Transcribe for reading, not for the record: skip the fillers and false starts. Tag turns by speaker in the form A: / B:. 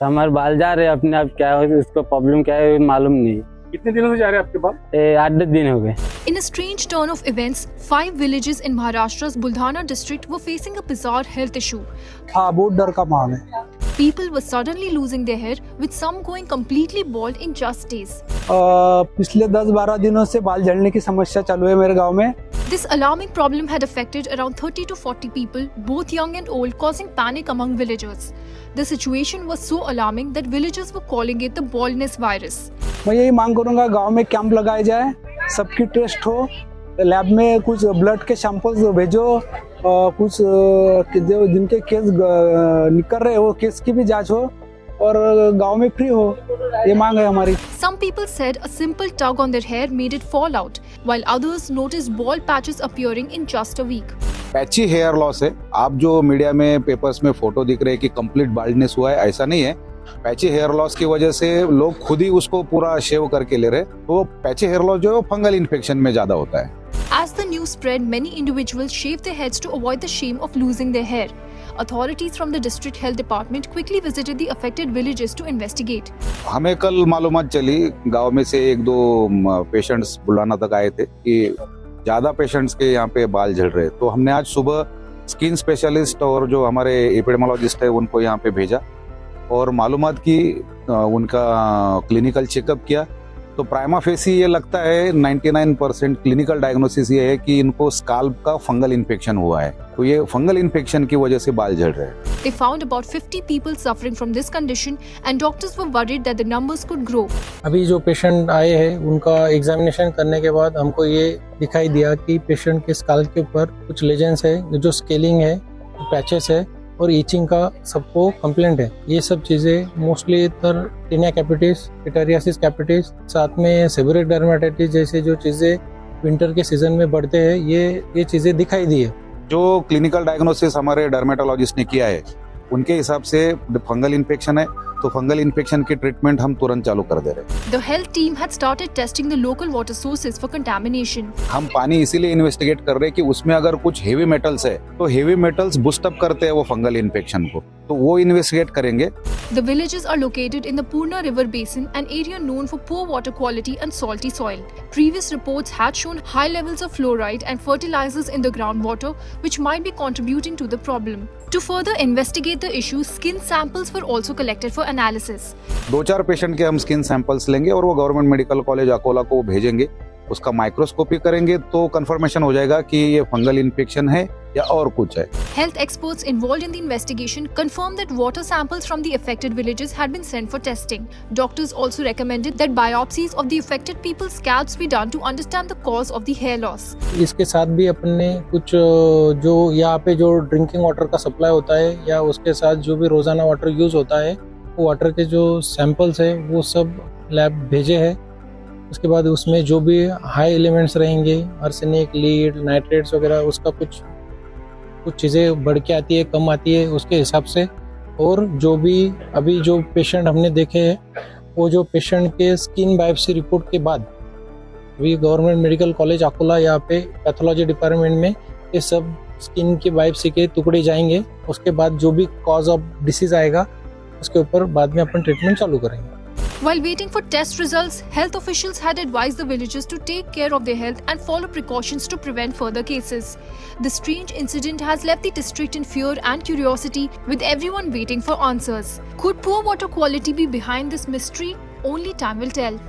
A: तो हमारे बाल जा रहे हैं अपने आप, क्या हो उसको प्रॉब्लम क्या है मालूम नहीं।
B: कितने दिनों से जा रहे हैं आपके बाल?
A: 8-10 दिन हो गए।
C: In a strange turn of events, 5 villages in Maharashtra's Buldhana district were facing a bizarre health issue.
D: हाँ, बहुत डर का माहौल है।
C: People were suddenly losing their hair, with some going completely bald in just days.
D: पिछले 10-12 दिनों से बाल झड़ने की समस्या चालू है मेरे गांव में।
C: This alarming problem had affected around 30 to 40 people, both young and old, causing panic among villagers. The situation was so alarming that villagers were calling it the baldness virus.
D: मैं यही मांग करूंगा गांव में कैंप लगाए जाए, सबकी टेस्ट हो, लैब में कुछ ब्लड के सैंपल्स भेजो, कुछ जिनके केस निकल रहे हो केस की भी जांच हो और गांव में फ्री हो, ये मांग है हमारी।
C: Some people said a simple tug on their hair made it fall out, while others noticed bald patches appearing in just a week.
E: Patchy hair loss है। आप जो मीडिया में पेपर्स में फोटो दिख रहे हैं कि कंप्लीट बाल्डनेस हुआ है, ऐसा नहीं है। पैची हेयर लॉस की वजह से लोग खुद ही उसको पूरा शेव करके ले रहे, तो पैची हेयर लॉस जो है फंगल इन्फेक्शन में ज्यादा होता है।
C: As the news spread, many individuals shaved their heads to avoid the shame of losing their hair. Authorities from the district health department quickly visited the affected villages to investigate.
E: हमें कल मालूमात चली, गांव में से 1-2 पेशेंट्स बुलाना तक आए थे कि ज्यादा पेशेंट्स के यहाँ पे बाल झड़ रहे, तो हमने आज सुबह स्किन स्पेशलिस्ट और जो हमारे एपिडेमोलॉजिस्ट है उनको यहाँ पे भेजा और मालूमात की, उनका क्लिनिकल चेकअप किया, तो प्राइमा फेसी ये लगता है 99% क्लिनिकल डायग्नोसिस ये है कि इनको स्काल्प का फंगल इन्फेक्शन हुआ है, तो ये फंगल इन्फेक्शन की वजह से बाल झड़ रहे हैं।
C: They found about 50 people suffering from this condition and doctors were worried that the numbers could grow.
F: अभी जो पेशेंट आए हैं उनका एग्जामिनेशन करने के बाद हमको ये दिखाई दिया कि पेशेंट के स्काल्प के ऊपर कुछ लेजेंस है, जो स्केलिंग है, पैचेस है और ईचिंग का सबको कंप्लेंट है। ये सब चीज़ें मोस्टली इधर टीनिया कैपिटिस, पिटारियासिस कैपिटिस, साथ में सेबोरिक डर्मेटाइटिस जैसे जो चीज़ें विंटर के सीजन में बढ़ते हैं, ये चीज़ें दिखाई दी है।
E: जो क्लिनिकल डायग्नोसिस हमारे डर्मेटोलॉजिस्ट ने किया है उनके हिसाब से फंगल इन्फेक्शन है, तो फंगल इन्फेक्शन की ट्रीटमेंट हम तुरंत चालू कर दे रहे हैं।
C: The health team had started testing the local water sources for contamination.
E: हम पानी इसीलिए इन्वेस्टिगेट कर रहे हैं कि उसमें अगर कुछ हेवी मेटल्स है तो हेवी मेटल्स बूस्ट अप करते हैं वो फंगल इन्फेक्शन को, तो वो इन्वेस्टिगेट करेंगे।
C: The villages are located in the Purna River Basin, an area known for poor water quality and salty soil. Previous reports had shown high levels of fluoride and fertilizers in the groundwater, which might be contributing to the problem. To further investigate the issue, skin samples were also collected for analysis.
E: 2-4 patient के हम skin samples लेंगे और वो government medical college Akola को भेजेंगे, उसका microscopy करेंगे तो कंफर्मेशन हो जाएगा कि ये फंगल इन्फेक्शन है या और कुछ है।
C: Health experts involved in the investigation confirmed that water samples from the affected villages had been sent for testing. Doctors also recommended that biopsies of the affected people's scalps be done to understand the cause of the hair loss.
F: इसके साथ भी अपने कुछ जो यहाँ पे जो drinking water का सप्लाई होता है या उसके साथ जो भी रोजाना वाटर यूज होता है, वो वाटर के जो सैंपल्स है वो सब लैब भेजे हैं। उसके बाद उसमें जो भी हाई एलिमेंट्स रहेंगे, आर्सेनिक, लीड, नाइट्रेट्स वगैरह, उसका कुछ चीज़ें बढ़ के आती है, कम आती है उसके हिसाब से। और जो भी अभी जो पेशेंट हमने देखे हैं, वो जो पेशेंट के स्किन बायोप्सी रिपोर्ट के बाद अभी गवर्नमेंट मेडिकल कॉलेज अकोला यहाँ पे पैथोलॉजी डिपार्टमेंट में ये सब स्किन की बायोप्सी के टुकड़े जाएंगे। उसके बाद जो भी कॉज ऑफ डिसीज आएगा उसके ऊपर बाद में अपन ट्रीटमेंट चालू करेंगे।
C: While waiting for test results, health officials had advised the villagers to take care of their health and follow precautions to prevent further cases. The strange incident has left the district in fear and curiosity, with everyone waiting for answers. Could poor water quality be behind this mystery? Only time will tell.